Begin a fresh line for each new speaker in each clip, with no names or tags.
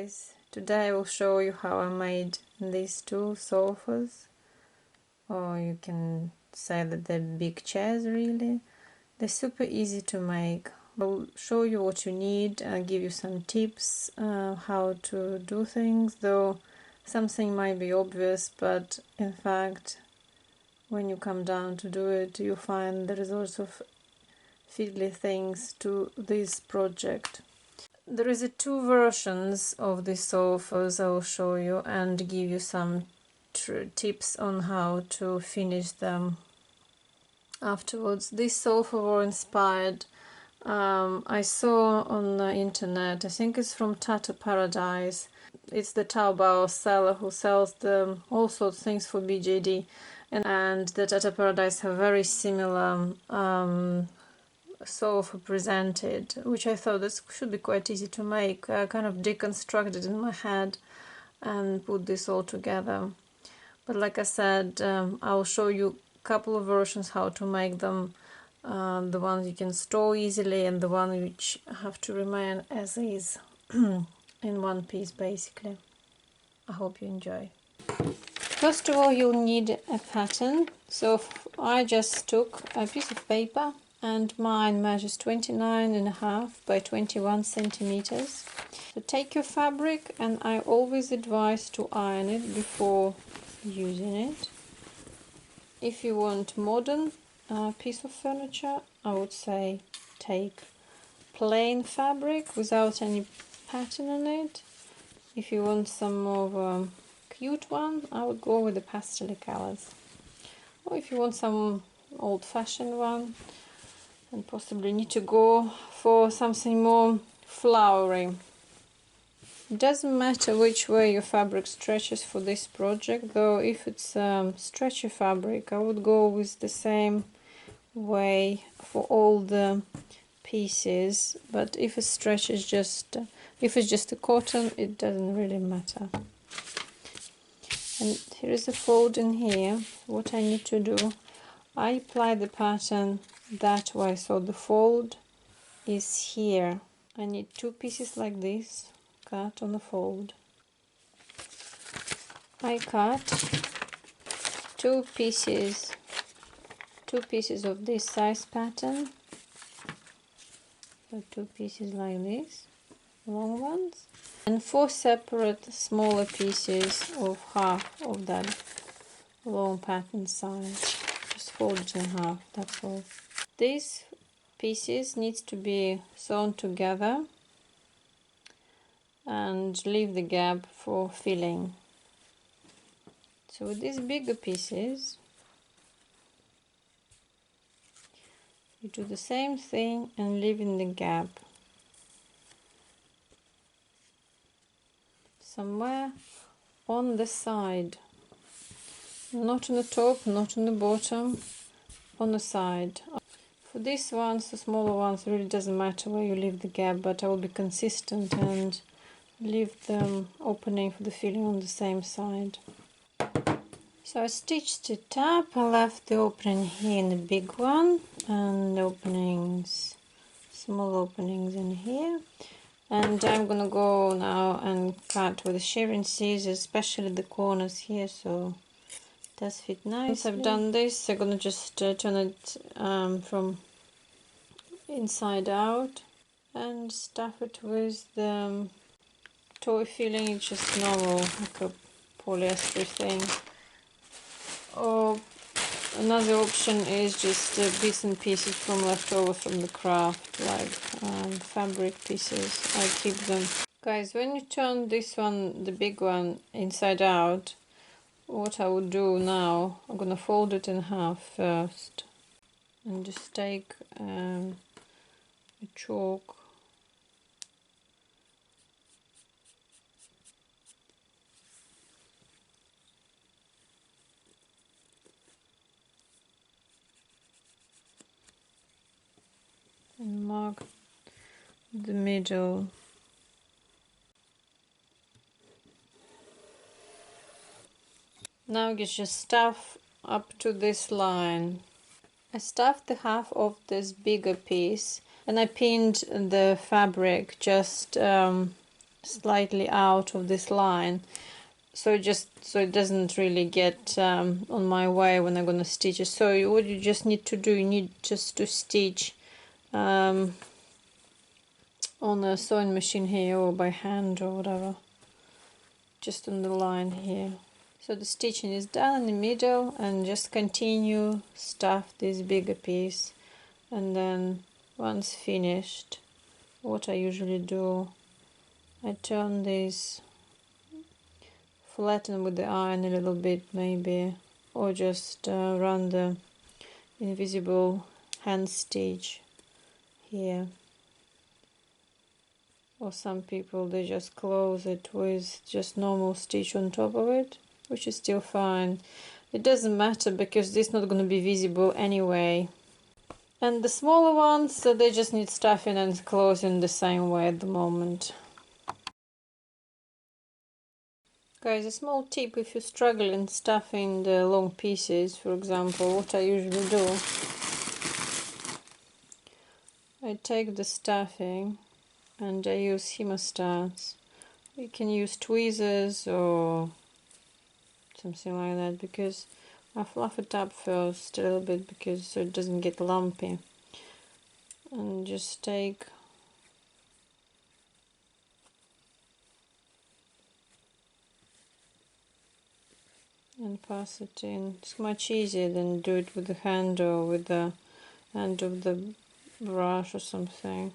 guys, today I will show you how I made these two sofas, or you can say that they're big chairs really. They're super easy to make. I'll show you what you need and give you some tips how to do things, though something might be obvious, but in fact when you come down to do it you find there is lots of fiddly things to this project. There is two versions of these sofas I will show you and give you some tips on how to finish them afterwards. These sofas were inspired, I saw on the internet, I think it's from Tattoo Paradise. It's the Taobao seller who sells all sorts of things for BJD, and the Tattoo Paradise have very similar sofa presented, which I thought this should be quite easy to make. I kind of deconstructed in my head and put this all together. But like I said, I'll show you a couple of versions how to make them. The ones you can store easily and the one which have to remain as is in one piece basically. I hope you enjoy. First of all, you'll need a pattern. So I just took a piece of paper, and mine measures 29.5 by 21 centimeters. So take your fabric, and I always advise to iron it before using it. If you want modern piece of furniture, I would say take plain fabric without any pattern on it. If you want some more of a cute one, I would go with the pastel colors. Or if you want some old-fashioned one, and possibly need to go for something more flowery. It doesn't matter which way your fabric stretches for this project, though if it's stretchy fabric I would go with the same way for all the pieces, but if it stretches if it's just a cotton, it doesn't really matter. And here is a fold in here. What I need to do, I apply the pattern that way, so the fold is here. I need two pieces like this, cut on the fold. I cut two pieces of this size pattern, so two pieces like this, long ones, and four separate smaller pieces of half of that long pattern size. Just fold it in half, that's all. These pieces needs to be sewn together and leave the gap for filling. So with these bigger pieces you do the same thing and leave in the gap somewhere on the side, not on the top, not on the bottom, on the side. For these ones, the smaller ones, really doesn't matter where you leave the gap, but I will be consistent and leave them opening for the filling on the same side. So I stitched it up. I left the opening here in the big one and openings, small openings in here. And I'm gonna go now and cut with the shearing scissors, especially the corners here, so it does fit nicely. Once I've done this, I'm gonna just turn it from inside out and stuff it with the toy filling. It's just normal, like a polyester thing. Or another option is just bits and pieces from leftover from the craft, like fabric pieces. I keep them. Guys, when you turn this one, the big one, inside out, what I would do now, I'm gonna fold it in half first and just take a chalk and mark the middle. Now you just stuff up to this line. I stuffed the half of this bigger piece and I pinned the fabric just slightly out of this line, so it doesn't really get on my way when I'm gonna stitch it. So what you just need to do, you need just to stitch on a sewing machine here, or by hand or whatever, just on the line here. So the stitching is done in the middle, and just continue stuff this bigger piece, and then once finished, what I usually do, I turn this, flatten with the iron a little bit maybe, or just run the invisible hand stitch here. Or some people, they just close it with just normal stitch on top of it, which is still fine. It doesn't matter because this is not going to be visible anyway. And the smaller ones, so they just need stuffing and closing the same way at the moment. Guys, a small tip: if you struggle in stuffing the long pieces, for example, what I usually do, I take the stuffing and I use hemostats. You can use tweezers or something like that, because I fluff it up first a little bit because so it doesn't get lumpy, and just take and pass it in. It's much easier than do it with the hand or with the end of the brush or something.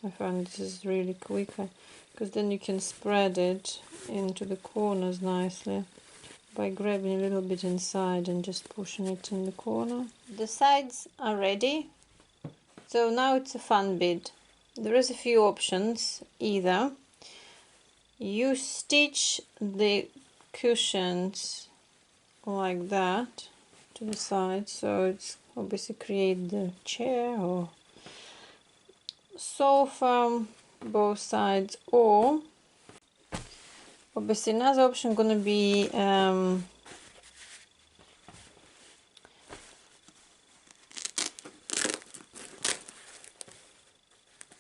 I find this is really quicker, because then you can spread it into the corners nicely by grabbing a little bit inside and just pushing it in the corner. The sides are ready, so now it's a fun bit. There is a few options. Either you stitch the cushions like that to the side, so it's obviously create the chair or sofa, both sides, or obviously another option gonna be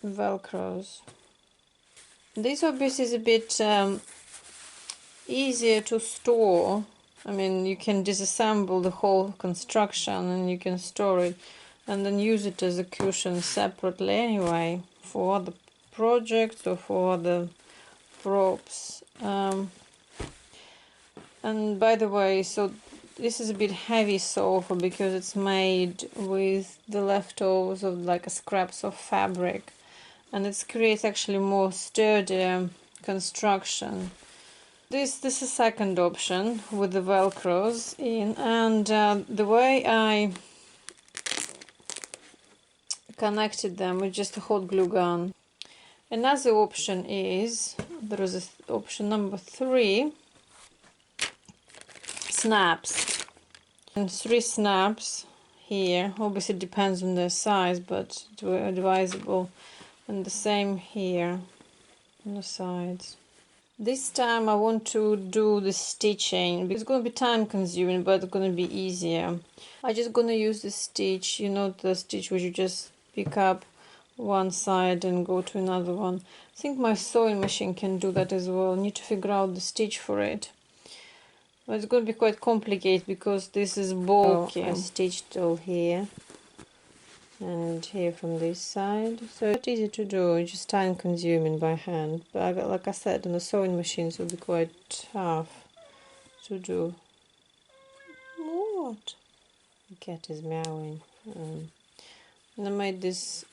velcros. This obviously is a bit easier to store. I mean, you can disassemble the whole construction and you can store it and then use it as a cushion separately anyway, for other projects or for other props. And by the way, so this is a bit heavy sofa because it's made with the leftovers of like scraps of fabric, and it creates actually more sturdy construction. This is a second option with the velcros in, and the way I connected them with just a hot glue gun. Another option is, there is option number 3, snaps. And 3 snaps here, obviously it depends on the size, but it's advisable, and the same here on the sides. This time I want to do the stitching. It's going to be time consuming, but it's going to be easier. I'm just going to use the stitch, you know, the stitch which you just pick up one side and go to another one. I think my sewing machine can do that as well. I need to figure out the stitch for it. But it's going to be quite complicated because this is bulky. I stitched all here and here from this side, so it's easy to do. It's just time consuming by hand, but like I said, on the sewing machines will be quite tough to do. What? The cat is meowing. And I made these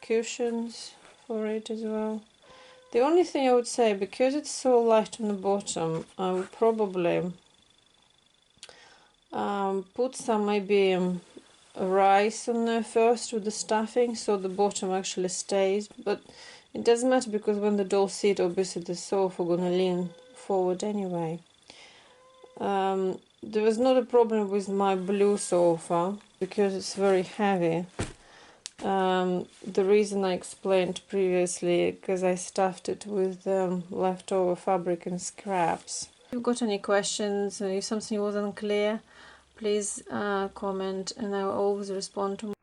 cushions for it as well. The only thing I would say, because it's so light on the bottom, I would probably put some maybe rice on there first with the stuffing, so the bottom actually stays. But it doesn't matter, because when the doll sits, obviously the sofa gonna lean forward anyway. There was not a problem with my blue sofa because it's very heavy. The reason I explained previously, because I stuffed it with leftover fabric and scraps. If you've got any questions, if something wasn't clear, please comment, and I will always respond to